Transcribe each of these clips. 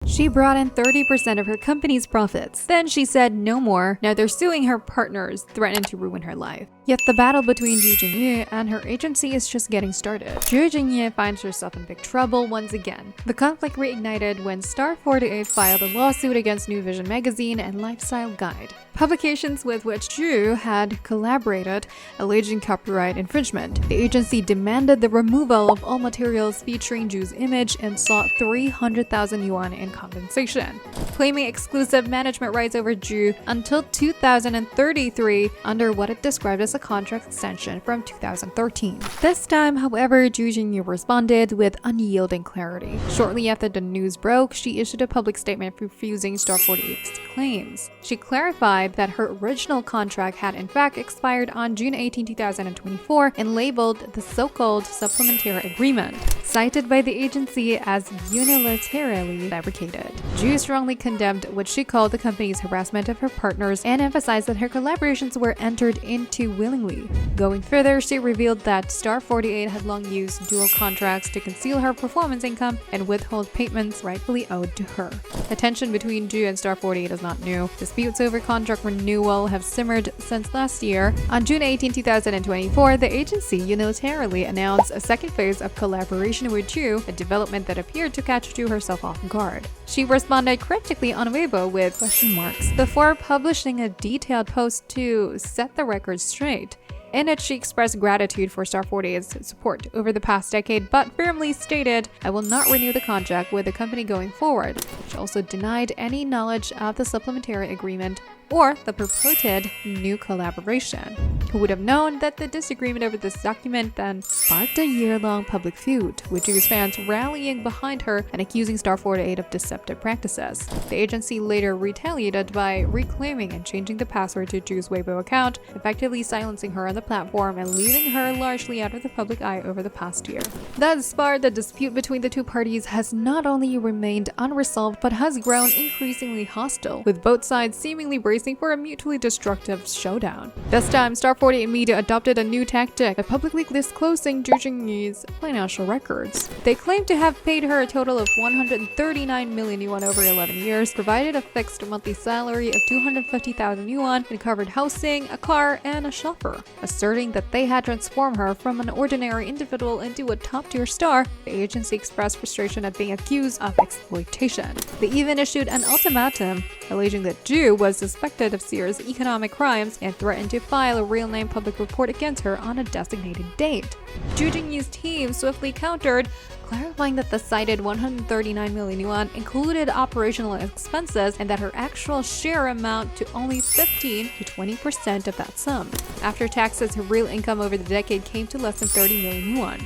She brought in 30% of her company's profits. Then she said no more. Now they're suing her partners, threatening to ruin her life. Yet the battle between Ju Jingyi and her agency is just getting started. Ju Jingyi finds herself in big trouble once again. The conflict reignited when Star 48 filed a lawsuit against New Vision magazine and Lifestyle Guide, publications with which Ju had collaborated, alleging copyright infringement. The agency demanded the removal of all materials featuring Ju's image and sought 300,000 yuan in compensation, claiming exclusive management rights over Ju until 2033 under what it described as a contract extension from 2013. This time, however, Ju Jingyi responded with unyielding clarity. Shortly after the news broke, she issued a public statement refusing Star 48's claims. She clarified that her original contract had in fact expired on June 18, 2024 and labeled the so-called supplementary agreement, cited by the agency as unilaterally fabricated. Ju strongly condemned what she called the company's harassment of her partners and emphasized that her collaborations were entered into willingly. Going further, she revealed that Star 48 had long used dual contracts to conceal her performance income and withhold payments rightfully owed to her. The tension between Ju and Star 48 is not new. Disputes over contract renewal have simmered since last year. On June 18, 2024, the agency unilaterally announced a second phase of collaboration with Ju, a development that appeared to catch Ju herself off guard. She responded cryptically on Weibo with question marks before publishing a detailed post to set the record straight. In it, she expressed gratitude for Star 48's support over the past decade, but firmly stated, "I will not renew the contract with the company going forward." She also denied any knowledge of the supplementary agreement or the purported new collaboration. Who would have known that the disagreement over this document then sparked a year-long public feud, with Ju's fans rallying behind her and accusing Star 48 of deceptive practices. The agency later retaliated by reclaiming and changing the password to Ju's Weibo account, effectively silencing her on the platform and leaving her largely out of the public eye over the past year. Thus far, the dispute between the two parties has not only remained unresolved but has grown increasingly hostile, with both sides seemingly bracing for a mutually destructive showdown. This time, Star 48 Media adopted a new tactic by publicly disclosing Ju Jingyi's financial records. They claim to have paid her a total of 139 million yuan over 11 years, provided a fixed monthly salary of 250,000 yuan, and covered housing, a car, and a chauffeur. Asserting that they had transformed her from an ordinary individual into a top-tier star, the agency expressed frustration at being accused of exploitation. They even issued an ultimatum, alleging that Ju was suspected of serious economic crimes and threatened to file a real-name public report against her on a designated date. Ju Jingyi's team swiftly countered, clarifying that the cited 139 million yuan included operational expenses and that her actual share amount to only 15 to 20% of that sum. After taxes, her real income over the decade came to less than 30 million yuan.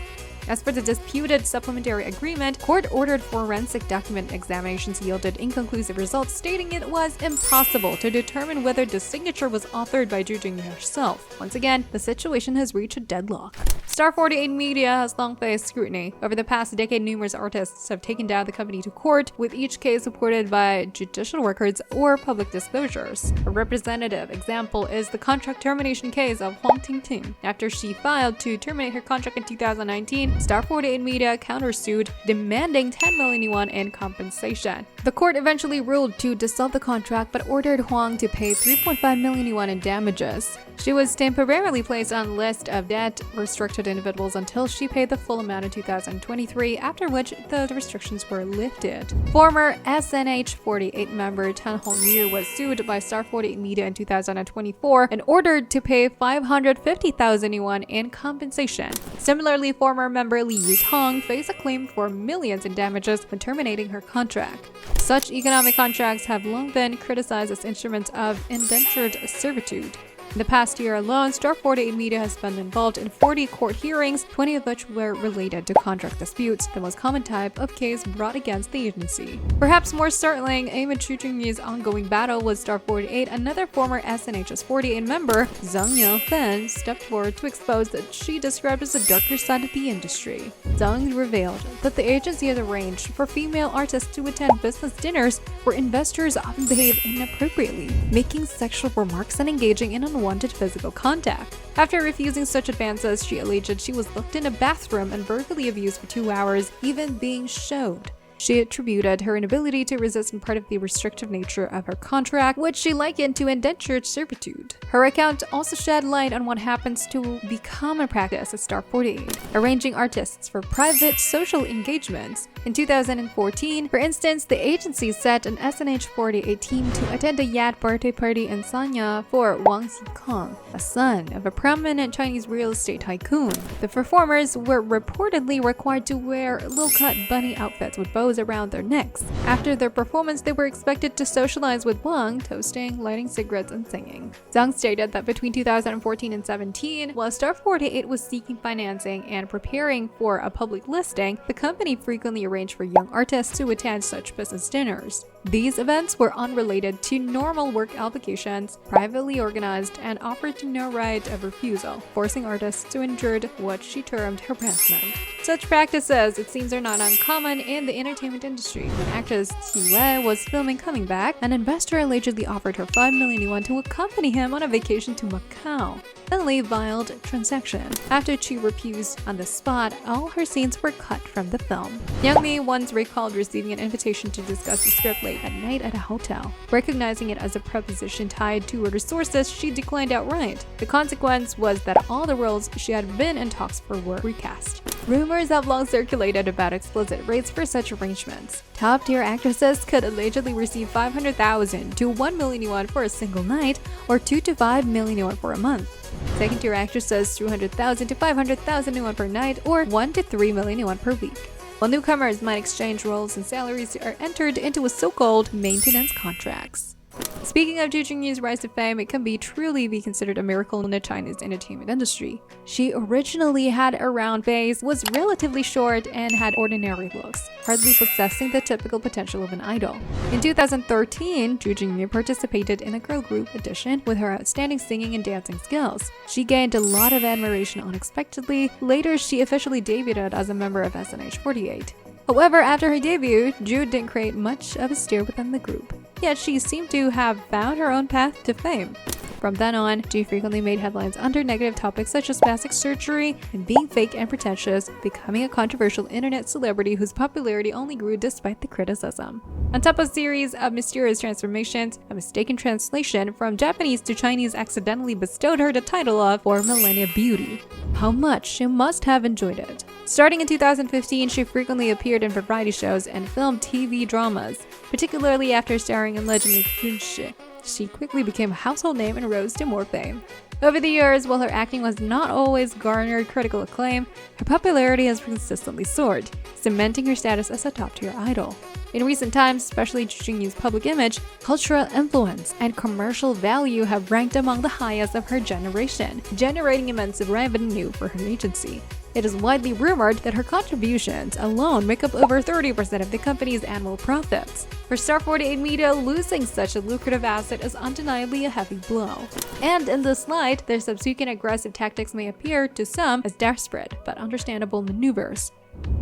As for the disputed supplementary agreement, court-ordered forensic document examinations yielded inconclusive results, stating it was impossible to determine whether the signature was authored by Ju Jingyi herself. Once again, the situation has reached a deadlock. Star 48 Media has long faced scrutiny. Over the past decade, numerous artists have taken down the company to court, with each case supported by judicial records or public disclosures. A representative example is the contract termination case of Huang Tingting. After she filed to terminate her contract in 2019, Star 48 Media countersued, demanding 10 million yuan in compensation. The court eventually ruled to dissolve the contract but ordered Huang to pay 3.5 million yuan in damages. She was temporarily placed on a list of debt-restricted individuals until she paid the full amount in 2023, after which the restrictions were lifted. Former SNH48 member Tan Hongyu was sued by Star 48 Media in 2024 and ordered to pay 550,000 yuan in compensation. Similarly, former member Li Yutong faced a claim for millions in damages when terminating her contract. Such economic contracts have long been criticized as instruments of indentured servitude. In the past year alone, Star 48 Media has been involved in 40 court hearings, 20 of which were related to contract disputes, the most common type of case brought against the agency. Perhaps more startling, amid Ju Jingyi's ongoing battle with Star 48, another former SNH's 48 member, Zhang Yangfen, stepped forward to expose that she described as the darker side of the industry. Zhang revealed that the agency has arranged for female artists to attend business dinners where investors often behave inappropriately, making sexual remarks and engaging in unwanted physical contact. After refusing such advances, she alleged she was locked in a bathroom and verbally abused for 2 hours, even being showed. She attributed her inability to resist in part of the restrictive nature of her contract, which she likened to indentured servitude. Her account also shed light on what happens to be common practice at Star 48, arranging artists for private social engagements. In 2014, for instance, the agency set an SNH48 team to attend a yacht birthday party in Sanya for Wang Xikong, a son of a prominent Chinese real estate tycoon. The performers were reportedly required to wear low-cut bunny outfits with bows around their necks. After their performance, they were expected to socialize with Wang, toasting, lighting cigarettes, and singing. Zhang stated that between 2014 and 17, while Star 48 was seeking financing and preparing for a public listing, the company frequently arranged for young artists to attend such business dinners. These events were unrelated to normal work obligations, privately organized, and offered no right of refusal, forcing artists to endure what she termed harassment. Such practices, it seems, are not uncommon in the entertainment industry. When actress Qi Wei was filming Coming Back, an investor allegedly offered her 5 million yuan to accompany him on a vacation to Macau. Suddenly filed transaction. After Qi refused on the spot, all her scenes were cut from the film. Yang Mi once recalled receiving an invitation to discuss the script late at night at a hotel. Recognizing it as a proposition tied to her resources, she declined outright. The consequence was that all the roles she had been in talks for were recast. Rumors have long circulated about explicit rates for such arrangements. Top-tier actresses could allegedly receive 500,000 to 1 million yuan for a single night, or 2 to 5 million yuan for a month. Second-tier actresses 200,000 to 500,000 yuan per night, or 1 to 3 million yuan per week. While newcomers might exchange roles and salaries are entered into a so-called maintenance contracts. Speaking of Ju Jingyi's rise to fame, it can truly be considered a miracle in the Chinese entertainment industry. She originally had a round face, was relatively short, and had ordinary looks, hardly possessing the typical potential of an idol. In 2013, Ju Jingyi participated in a girl group audition with her outstanding singing and dancing skills. She gained a lot of admiration unexpectedly. Later, she officially debuted as a member of SNH48. However, after her debut, Ju didn't create much of a stir within the group. Yet she seemed to have found her own path to fame. From then on, Ju frequently made headlines under negative topics such as plastic surgery and being fake and pretentious, becoming a controversial internet celebrity whose popularity only grew despite the criticism. On top of a series of mysterious transformations, a mistaken translation from Japanese to Chinese accidentally bestowed her the title of 4 Millennia Beauty. How much she must have enjoyed it. Starting in 2015, she frequently appeared in variety shows and filmed TV dramas, particularly after starring in Legend of Junshi. She quickly became a household name and rose to more fame. Over the years, while her acting was not always garnered critical acclaim, her popularity has consistently soared, cementing her status as a top-tier idol. In recent times, especially Ju Jingyi's public image, cultural influence, and commercial value have ranked among the highest of her generation, generating immense revenue for her agency. It is widely rumored that her contributions alone make up over 30% of the company's annual profits. For Star 48 Media, losing such a lucrative asset is undeniably a heavy blow. And in this light, their subsequent aggressive tactics may appear to some as desperate but understandable maneuvers.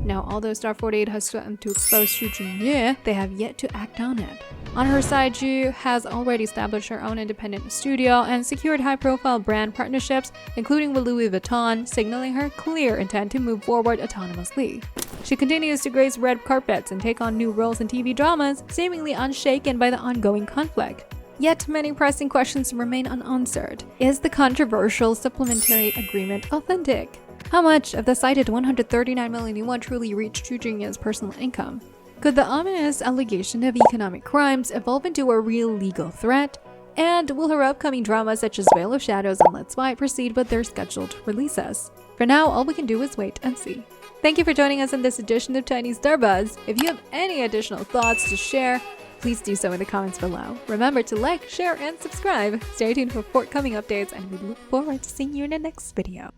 Now, although Star 48 has threatened to expose Ju Jingyi, they have yet to act on it. On her side, Ju has already established her own independent studio and secured high-profile brand partnerships, including with Louis Vuitton, signaling her clear intent to move forward autonomously. She continues to grace red carpets and take on new roles in TV dramas, seemingly unshaken by the ongoing conflict. Yet many pressing questions remain unanswered. Is the controversial supplementary agreement authentic? How much of the cited 139 million yuan truly reached Ju Jingyi's personal income? Could the ominous allegation of economic crimes evolve into a real legal threat? And will her upcoming dramas such as Veil of Shadows and Let's Fight proceed with their scheduled releases? For now, all we can do is wait and see. Thank you for joining us in this edition of Chinese Star Buzz. If you have any additional thoughts to share, please do so in the comments below. Remember to like, share, and subscribe. Stay tuned for forthcoming updates, and we look forward to seeing you in the next video.